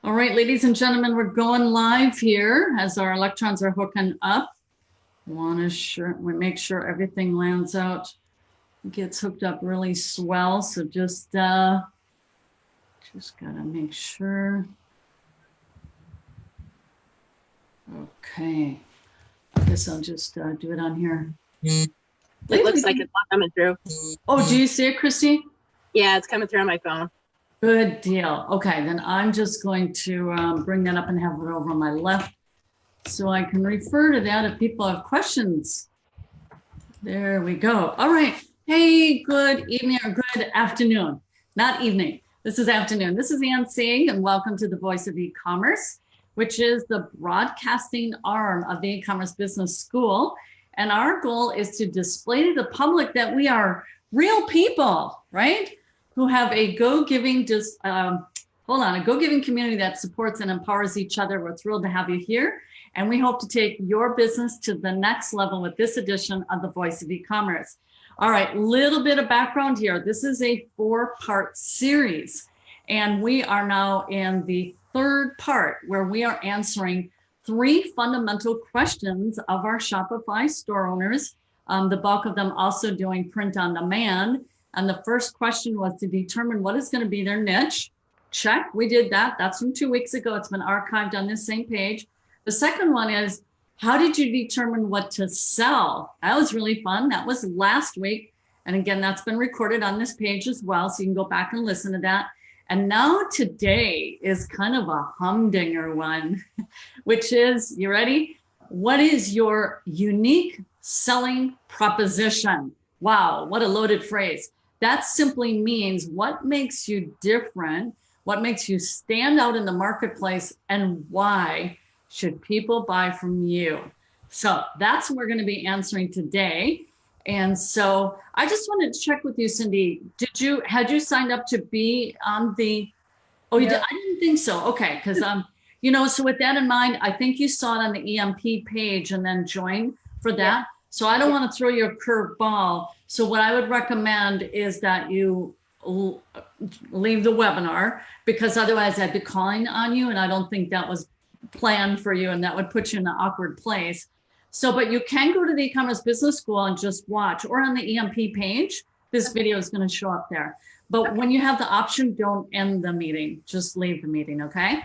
All right, ladies and gentlemen, we're going live here as our electrons are hooking up. We make sure everything lands out, gets hooked up really swell. So just gotta make sure. Okay, I guess I'll just do it on here. It looks like it's not coming through. Oh, do you see it, Christy? Yeah, it's coming through on my phone. Good deal. Okay, then I'm just going to bring that up and have it over on my left so I can refer to that if people have questions. There we go. All right. Hey, good evening or good afternoon. Not evening. This is afternoon. This is Ann Singh, and welcome to the Voice of E-Commerce, which is the broadcasting arm of the E-Commerce Business School. And our goal is to display to the public that we are real people, right? Who have a go-giving community that supports and empowers each other. We're thrilled to have you here. And we hope to take your business to the next level with this edition of the Voice of E-Commerce. All right, little bit of background here. This is a 4-part series. And we are now in the 3rd part where we are answering 3 fundamental questions of our Shopify store owners. The bulk of them also doing print on demand. And the first question was to determine what is going to be their niche. Check, we did that. That's from 2 weeks ago. It's been archived on this same page. The second one is, how did you determine what to sell? That was really fun. That was last week. And again, that's been recorded on this page as well. So you can go back and listen to that. And now today is kind of a humdinger one, which is, you ready? What is your unique selling proposition? Wow, what a loaded phrase. That simply means what makes you different, what makes you stand out in the marketplace, and why should people buy from you? So that's what we're going to be answering today. And so I just wanted to check with you, Cindy. Had you signed up to be on the, oh, you did? I didn't think so. Okay. Because, so with that in mind, I think you saw it on the EMP page and then join for that. Yeah. So I don't want to throw you a curve ball. So what I would recommend is that you leave the webinar, because otherwise I'd be calling on you, and I don't think that was planned for you, and that would put you in an awkward place. So, but you can go to the E-Commerce Business School and just watch, or on the EMP page, this video is going to show up there. But when you have the option, don't end the meeting, just leave the meeting, okay?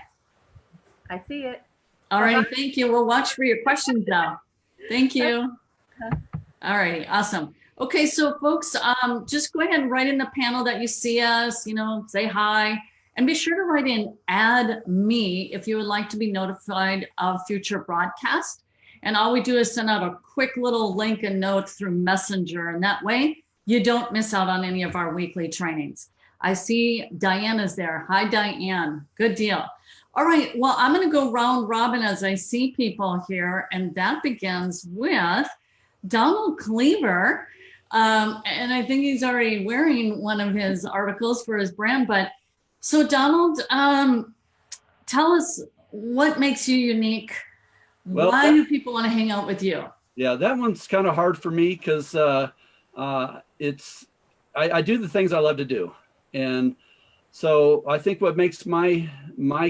I see it. All right, thank you. We'll watch for your questions now. Thank you. All righty, awesome. Okay, so folks, just go ahead and write in the panel that you see us, say hi, and be sure to write in add me if you would like to be notified of future broadcasts. And all we do is send out a quick little link and note through Messenger, and that way you don't miss out on any of our weekly trainings. I see Diana's there. Hi, Diane. Good deal. All right, well, I'm going to go round robin as I see people here, and that begins with Donald Cleaver, and I think he's already wearing one of his articles for his brand. But so Donald, tell us what makes you unique. Well, why do people want to hang out with you? Yeah, that one's kind of hard for me because I do the things I love to do, and so I think what makes my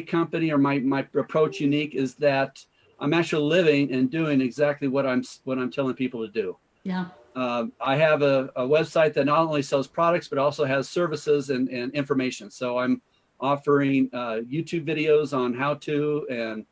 company or my approach unique is that I'm actually living and doing exactly what I'm telling people to do. Yeah. I have a website that not only sells products, but also has services and information. So I'm offering YouTube videos on how to and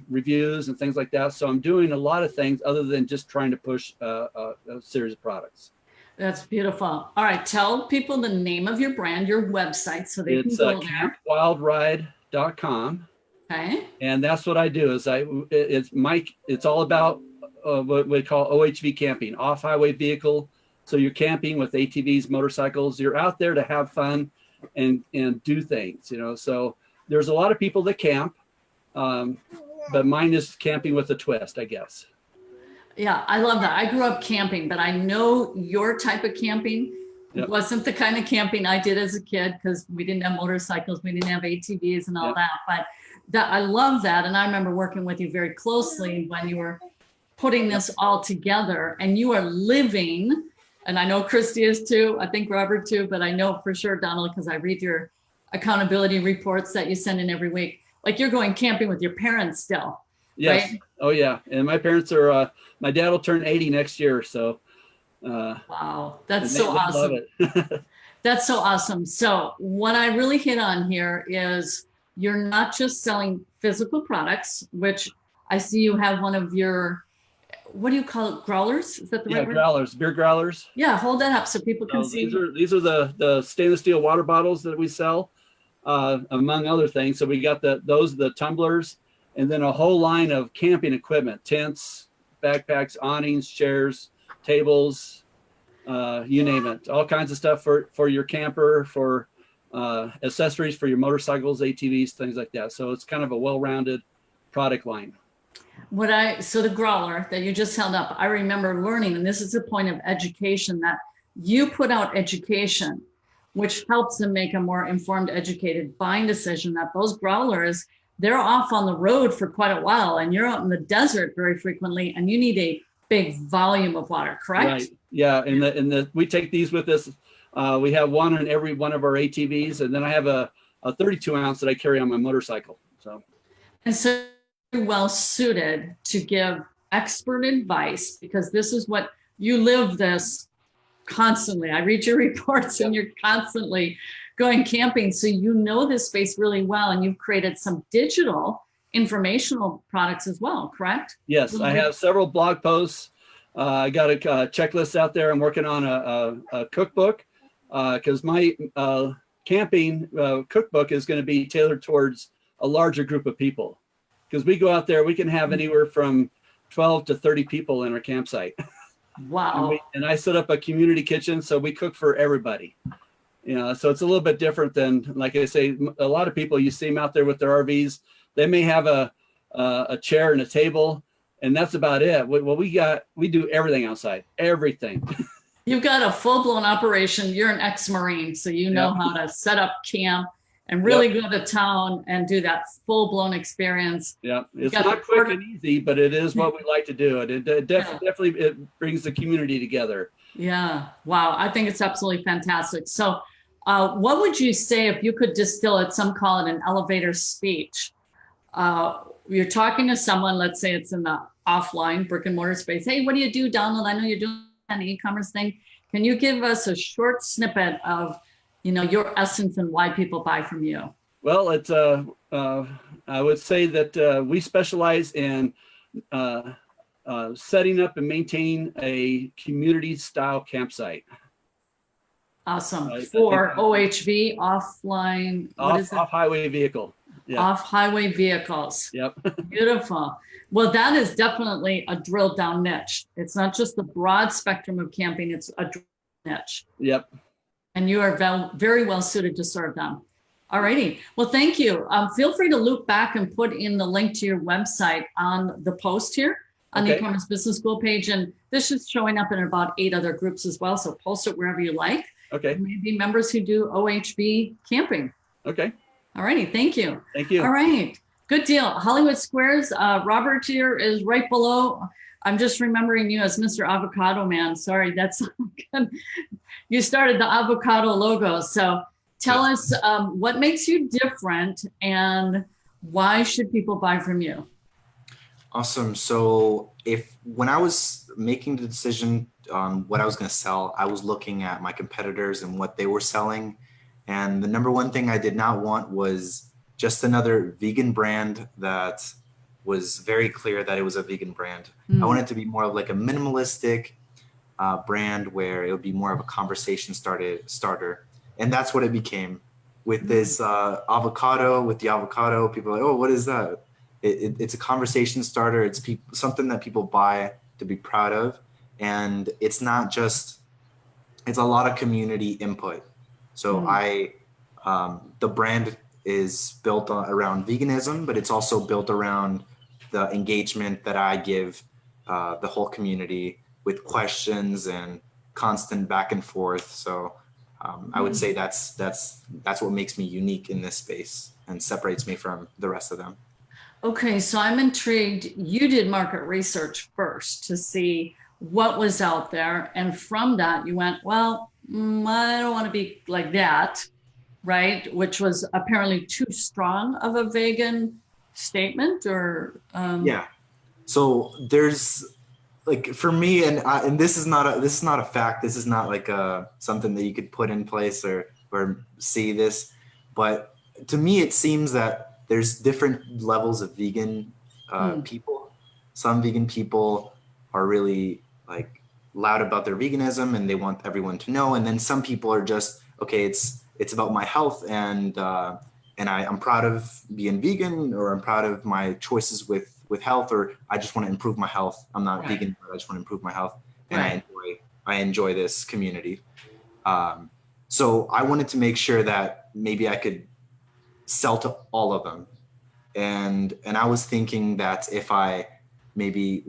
reviews and things like that. So I'm doing a lot of things other than just trying to push a series of products. That's beautiful. All right. Tell people the name of your brand, your website, so they can go there. CampWildRide.com. Okay. And that's what I do is it's all about what we call OHV camping, off-highway vehicle. So you're camping with ATVs, motorcycles. You're out there to have fun and do things, So there's a lot of people that camp, but mine is camping with a twist, I guess. Yeah, I love that. I grew up camping, but I know your type of camping wasn't the kind of camping I did as a kid, because we didn't have motorcycles, we didn't have ATVs and all that. But I love that. And I remember working with you very closely when you were putting this all together, and you are living, and I know Christy is too, I think Robert too, but I know for sure, Donald, because I read your accountability reports that you send in every week. Like you're going camping with your parents still. Yes. Right? Oh yeah. And my parents are, my dad will turn 80 next year. So, Wow, that's they so love awesome. it. That's so awesome. So what I really hit on here is you're not just selling physical products, which I see you have one of your, what do you call it? Growlers? Is that the Yeah, right word? growlers, beer growlers. Yeah, hold that up so people can So see. these are the stainless steel water bottles that we sell, among other things. So we got the tumblers, and then a whole line of camping equipment: tents, backpacks, awnings, chairs, tables, you name it. All kinds of stuff for your camper, for accessories for your motorcycles, ATVs, things like that. So it's kind of a well-rounded product line. So the growler that you just held up, I remember learning, and this is a point of education, that you put out education, which helps them make a more informed, educated buying decision, that those growlers, they're off on the road for quite a while and you're out in the desert very frequently and you need a big volume of water, correct? Right. Yeah. And we take these with us. We have one in every one of our ATVs, and then I have a 32 ounce that I carry on my motorcycle. So. And so you're well suited to give expert advice, because this is what you live this constantly. I read your reports and you're constantly going camping. So you know this space really well, and you've created some digital informational products as well, correct? Yes, I have several blog posts. I got a checklist out there. I'm working on a cookbook, because my camping cookbook is going to be tailored towards a larger group of people. Because we go out there, we can have anywhere from 12 to 30 people in our campsite. Wow. And I set up a community kitchen, so we cook for everybody. You know, so it's a little bit different than, like I say, a lot of people, you see them out there with their RVs. They may have a chair and a table, and that's about it. What we do everything outside, everything. You've got a full-blown operation. You're an ex-Marine, so you know how to set up camp and really go to town and do that full-blown experience. Yeah, it's not quick and easy, but it is what we like to do. It definitely it brings the community together. Yeah, wow, I think it's absolutely fantastic. So what would you say if you could distill it, some call it an elevator speech? You're talking to someone, let's say it's in the offline brick and mortar space. Hey, what do you do, Donald? I know you're doing an e-commerce thing. Can you give us a short snippet of, you know, your essence and why people buy from you? Well, it's I would say that we specialize in setting up and maintaining a community style campsite. Awesome. For OHV, offline, off highway vehicle. Yeah. Off highway vehicles. Yep. Beautiful. Well, that is definitely a drilled down niche. It's not just the broad spectrum of camping, it's a niche. Yep. And you are very well suited to serve them. All righty. Well, thank you. Feel free to loop back and put in the link to your website on the post here on the e-commerce business school page. And this is showing up in about 8 other groups as well. So post it wherever you like. Okay. Maybe members who do OHV camping. Okay. All righty. Thank you. Thank you. All right. Good deal. Hollywood Squares. Robert here is right below. I'm just remembering you as Mr. Avocado Man. Sorry, that's you started the avocado logo. So tell us what makes you different and why should people buy from you? Awesome. So when I was making the decision on what I was going to sell, I was looking at my competitors and what they were selling. And the number one thing I did not want was just another vegan brand that was very clear that it was a vegan brand. I wanted it to be more of like a minimalistic brand where it would be more of a conversation starter. And that's what it became with this avocado. With the avocado, people are like, oh, what is that? It's a conversation starter. It's something that people buy to be proud of. And it's not just, it's a lot of community input. So the brand is built around veganism, but it's also built around the engagement that I give the whole community with questions and constant back and forth. So I would say that's what makes me unique in this space and separates me from the rest of them. Okay, so I'm intrigued. You did market research first to see what was out there. And from that, you went, well, I don't want to be like that. right? Which was apparently too strong of a vegan statement, or Yeah. So there's like for me, and this is not a fact. This is not like something that you could put in place or see this, but to me it seems that there's different levels of vegan people. Some vegan people are really like loud about their veganism and they want everyone to know, and then some people are just okay. It's about my health and I'm proud of being vegan, or I'm proud of my choices with health, or I just want to improve my health. I'm not vegan, but I just want to improve my health, and I enjoy this community. So I wanted to make sure that maybe I could sell to all of them, and I was thinking that if I maybe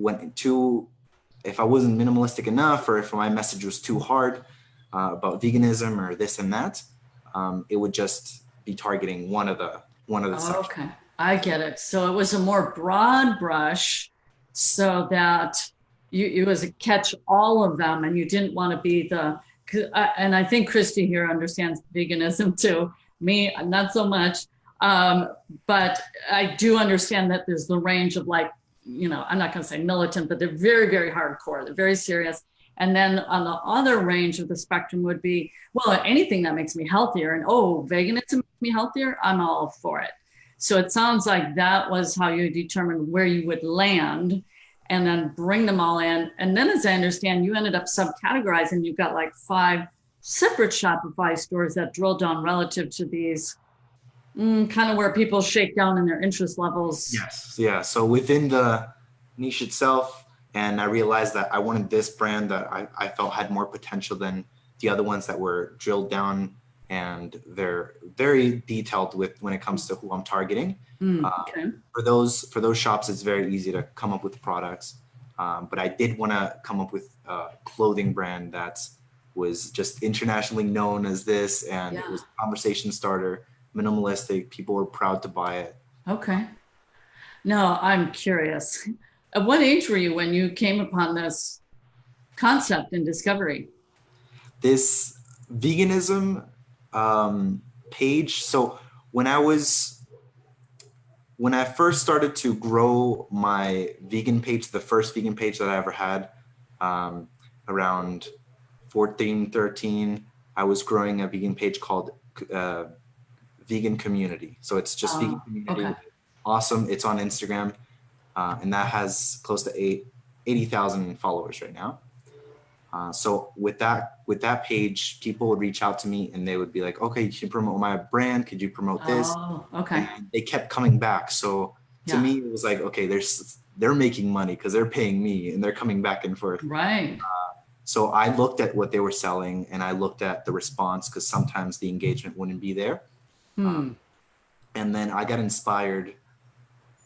if I wasn't minimalistic enough, or if my message was too hard about veganism or this and that, it would just be targeting one of the sections. Okay, I get it. So it was a more broad brush, so that it was a catch all of them, and you didn't want to be and I think Christy here understands veganism too. Me, not so much. But I do understand that there's the range of like, I'm not going to say militant, but they're very, very hardcore. They're very serious. And then on the other range of the spectrum would be, well, anything that makes me healthier, and veganism makes me healthier, I'm all for it. So it sounds like that was how you determined where you would land and then bring them all in. And then, as I understand, you ended up subcategorizing. You've got like 5 separate Shopify stores that drill down relative to these kind of where people shake down in their interest levels. Yes. Yeah. So within the niche itself, and I realized that I wanted this brand that I felt had more potential than the other ones that were drilled down, and they're very detailed when it comes to who I'm targeting. Okay. For those shops, it's very easy to come up with products. But I did want to come up with a clothing brand that was just internationally known as this, and it was a conversation starter, minimalistic. People were proud to buy it. Okay. Now, I'm curious. At what age were you when you came upon this concept and discovery? This veganism page. So when I first started to grow my vegan page, the first vegan page that I ever had, around 14, 13, I was growing a vegan page called Vegan Community. So it's just Vegan Community. Okay. Awesome. It's on Instagram. And that has close to 80,000 followers right now. So with that page, people would reach out to me and they would be like, okay, you can promote my brand. Could you promote this? Oh, okay. And they kept coming back. So to me, it was like, okay, they're making money because they're paying me and they're coming back and forth. Right. So I looked at what they were selling and I looked at the response, because sometimes the engagement wouldn't be there. And then I got inspired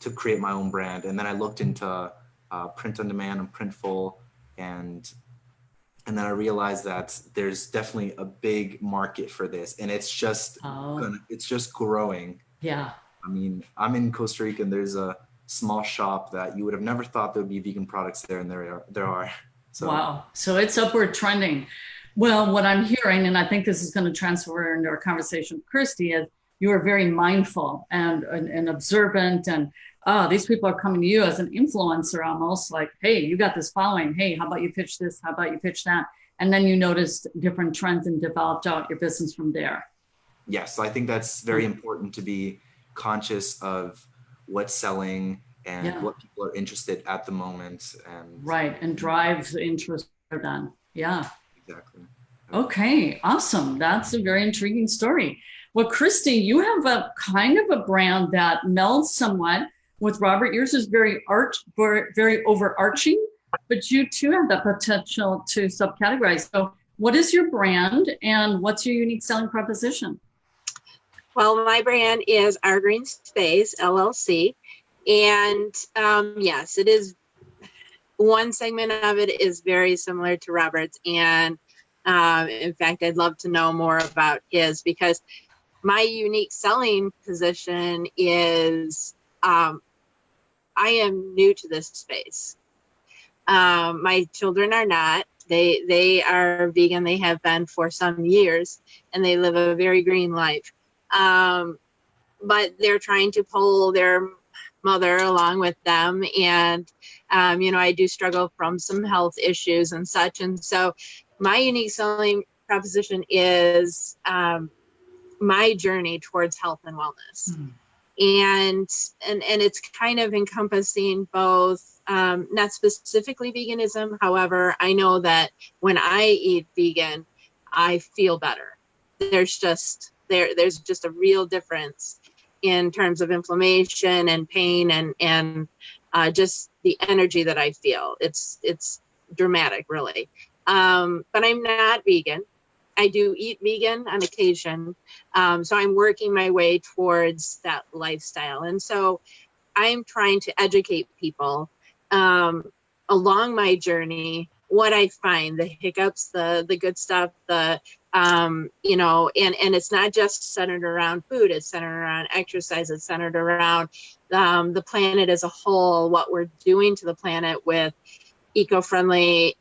to create my own brand. And then I looked into print on demand and Printful, and then I realized that there's definitely a big market for this, and it's just growing. Yeah. I mean, I'm in Costa Rica and there's a small shop that you would have never thought there would be vegan products there, and there are. So. Wow. So it's upward trending. Well, what I'm hearing, and I think this is going to transfer into our conversation with Christy, is you are very mindful and observant, and these people are coming to you as an influencer, almost like, hey, you got this following. Hey, how about you pitch this? How about you pitch that? And then you noticed different trends and developed out your business from there. Yes, I think that's very important, to be conscious of what's selling and what people are interested at the moment. And drives interest then. Yeah. Exactly. Okay, awesome. That's a very intriguing story. Well, Christy, you have a kind of a brand that melds somewhat with Robert. Yours is very overarching, but you too have the potential to subcategorize. So what is your brand and what's your unique selling proposition? Well, my brand is Our Green Space, LLC. And yes, it is, one segment of it is very similar to Robert's. And in fact, I'd love to know more about his, because my unique selling position is I am new to this space. My children are not. They are vegan. They have been for some years, and they live a very green life. But they're trying to pull their mother along with them. And, I do struggle from some health issues and such. And so my unique selling proposition is my journey towards health and wellness. Mm. And it's kind of encompassing both, not specifically veganism. However, I know that when I eat vegan, I feel better. There's just a real difference in terms of inflammation and pain and just the energy that I feel. It's dramatic, really. But I'm not vegan. I do eat vegan on occasion. So I'm working my way towards that lifestyle. And so I'm trying to educate people along my journey, what I find, the hiccups, the good stuff, and it's not just centered around food, it's centered around exercise, it's centered around the planet as a whole, what we're doing to the planet with eco-friendly,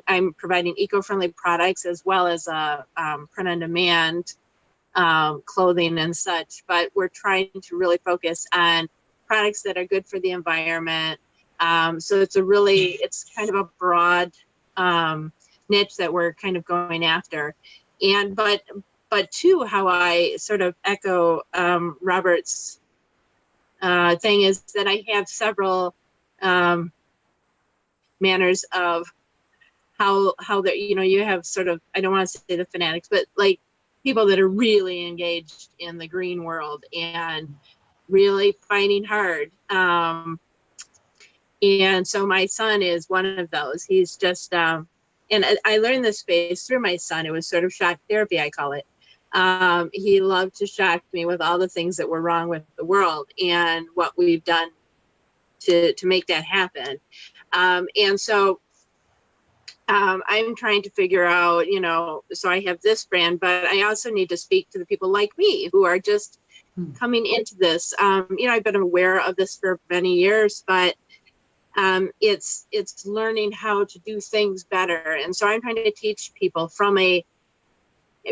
I'm providing eco-friendly products as well as print-on-demand clothing and such, but we're trying to really focus on products that are good for the environment. So it's kind of a broad niche that we're kind of going after. And but too, how I sort of echo Robert's thing is that I have several manners of how they're, you have sort of, I don't want to say the fanatics, but like people that are really engaged in the green world and really fighting hard. And so my son is one of those. He's just, and I learned this space through my son. It was sort of shock therapy, I call it. He loved to shock me with all the things that were wrong with the world and what we've done to make that happen. And so I'm trying to figure out, so I have this brand, but I also need to speak to the people like me who are just coming into this. I've been aware of this for many years, but it's learning how to do things better. And so I'm trying to teach people from a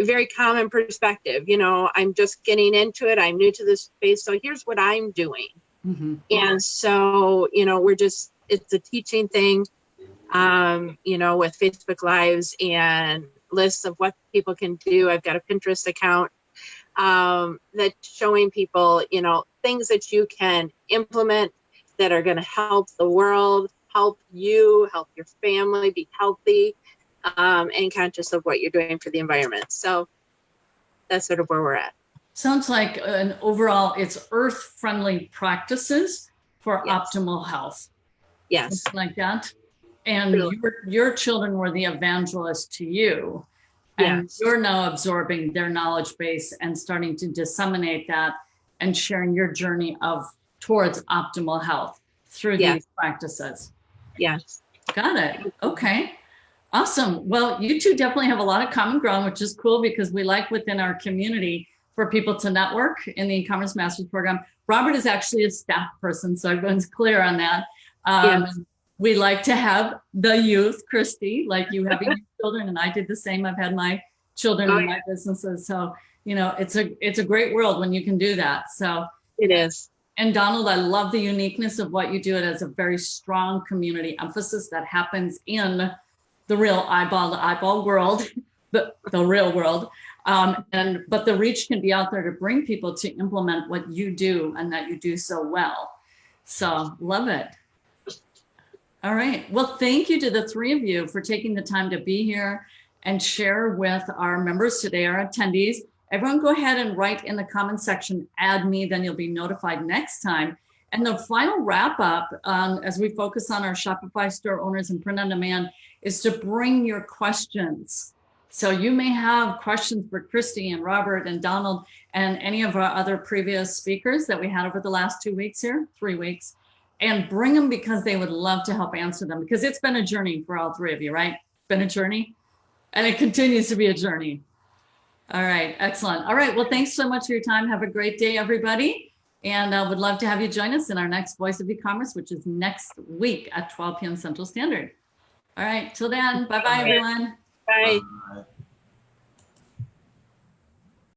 very common perspective. I'm just getting into it. I'm new to this space. So here's what I'm doing. Mm-hmm. And so, it's a teaching thing, with Facebook Lives and lists of what people can do. I've got a Pinterest account that's showing people, things that you can implement that are going to help the world, help you, help your family be healthy, and conscious of what you're doing for the environment. So that's sort of where we're at. Sounds like an overall, it's earth-friendly practices for Yes. optimal health. Yes. Something like that. And Really. your children were the evangelists to you. And Yes. you're now absorbing their knowledge base and starting to disseminate that and sharing your journey towards optimal health through Yes. these practices. Yes. Got it. Okay. Awesome. Well, you two definitely have a lot of common ground, which is cool because we like within our community for people to network in the e-commerce master's program. Robert is actually a staff person, so everyone's clear on that. Yes. We like to have the youth, Christy, like you having your children, and I did the same. I've had my children in my businesses. So, it's a great world when you can do that. So It is. and Donald, I love the uniqueness of what you do. It has a very strong community emphasis that happens in the real eyeball to eyeball world, the real world. But the reach can be out there to bring people to implement what you do and that you do so well. So love it. All right. Well, thank you to the three of you for taking the time to be here and share with our members today, our attendees. Everyone go ahead and write in the comment section, add me, then you'll be notified next time. And the final wrap up, as we focus on our Shopify store owners and print on demand, is to bring your questions. So you may have questions for Christy and Robert and Donald and any of our other previous speakers that we had over the last 2 weeks here, 3 weeks, and bring them because they would love to help answer them, because it's been a journey for all three of you, right? It's been a journey and it continues to be a journey. All right, excellent. All right, well, thanks so much for your time. Have a great day, everybody. And I would love to have you join us in our next Voice of E-commerce, which is next week at 12 p.m. Central Standard. All right, till then, bye-bye, everyone. Bye. Bye.